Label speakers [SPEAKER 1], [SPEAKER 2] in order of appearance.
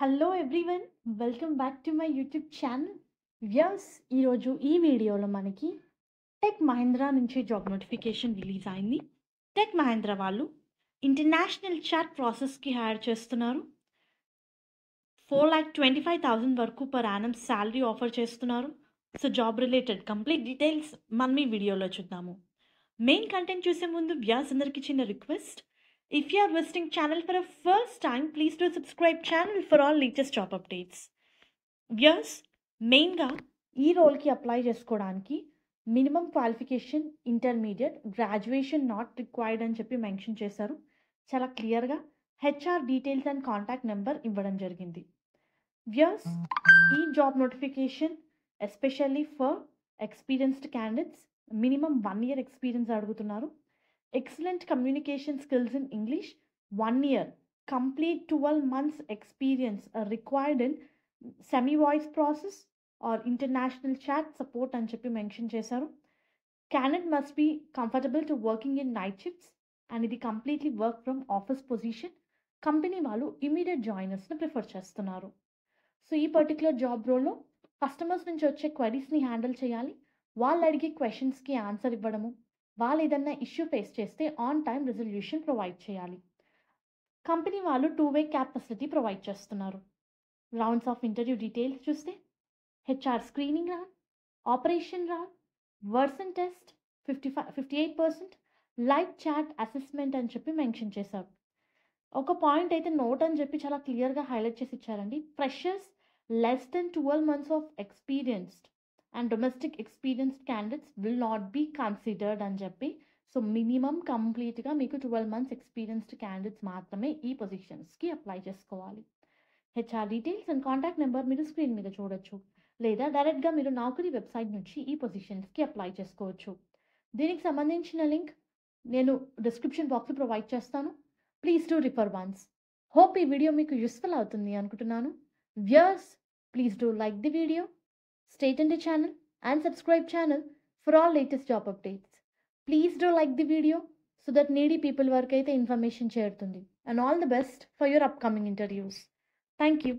[SPEAKER 1] Hello everyone, welcome back to my YouTube channel. ఈరోజు ఈ వీడియోలో మనకి టెక్ మహీంద్రా నుంచి జాబ్ నోటిఫికేషన్ రిలీజ్ అయింది. టెక్ మహీంద్రా వాళ్ళు ఇంటర్నేషనల్ చాట్ ప్రాసెస్కి హైర్ చేస్తున్నారు. 4,25,000 వరకు పర్ యానం శాలరీ ఆఫర్ చేస్తున్నారు. So job related complete details మనం ఈ వీడియోలో చూద్దాము. మెయిన్ కంటెంట్ చూసే ముందు అందరికీ చిన్న request. If you are visiting channel for a first time, please do subscribe channel for all latest job updates. మెయిన్గా ఈ రోల్కి అప్లై చేసుకోవడానికి minimum qualification intermediate, graduation not required అని చెప్పి మెన్షన్ చేశారు. చాలా క్లియర్గా HR details and contact number ఇవ్వడం జరిగింది. ఈ job notification especially for experienced candidates minimum 1 year experience అడుగుతున్నారు. Excellent communication skills in English, 1 year, complete 12 months experience required in semi-voice process or international chat support అని చెప్పి mention చేశారు. Candidate must be comfortable to working in night shifts and ఇది completely work from office position. Company వాళ్ళు immediate జాయినర్స్ని prefer చేస్తున్నారు. So ఈ particular job రోల్లో customers నుంచి వచ్చే క్వైరీస్ని హ్యాండిల్ చేయాలి. వాళ్ళు అడిగే క్వశ్చన్స్కి ఆన్సర్ ఇవ్వడము, వాళ్ళు ఏదన్నా ఇష్యూ ఫేస్ చేస్తే ఆన్ టైం రెజల్యూషన్ ప్రొవైడ్ చేయాలి. కంపెనీ వాళ్ళు 2-way క్యాబ్ ఫెసిలిటీ ప్రొవైడ్ చేస్తున్నారు. రౌండ్స్ ఆఫ్ ఇంటర్వ్యూ డీటెయిల్స్ చూస్తే HR screening round, operation round, versant test 58%, live chat assessment అని చెప్పి మెన్షన్ చేశారు. ఒక పాయింట్ అయితే నోట్ అని చెప్పి చాలా క్లియర్గా హైలైట్ చేసి ఇచ్చారండి. Freshers less than 12 months of experienced and domestic experienced candidates will not be considered అని చెప్పి. సో మినిమం కంప్లీట్గా మీకు 12 months ఎక్స్పీరియన్స్డ్ క్యాండిడేట్స్ మాత్రమే ఈ పొజిషన్స్కి అప్లై చేసుకోవాలి. HR details and contact number మీరు స్క్రీన్ మీద చూడొచ్చు, లేదా డైరెక్ట్గా మీరు నౌకరీ వెబ్సైట్ నుంచి ఈ పొజిషన్స్కి అప్లై చేసుకోవచ్చు. దీనికి సంబంధించిన లింక్ నేను డిస్క్రిప్షన్ బాక్స్లో ప్రొవైడ్ చేస్తాను. Please do refer once. Hope ఈ వీడియో మీకు యూస్ఫుల్ అవుతుంది అనుకుంటున్నాను. Please do like the video, stay tuned to channel and subscribe channel for all latest job updates. Please do like the video so that needy people work aithe information చేరుతుంది. And all the best for your upcoming interviews. Thank you.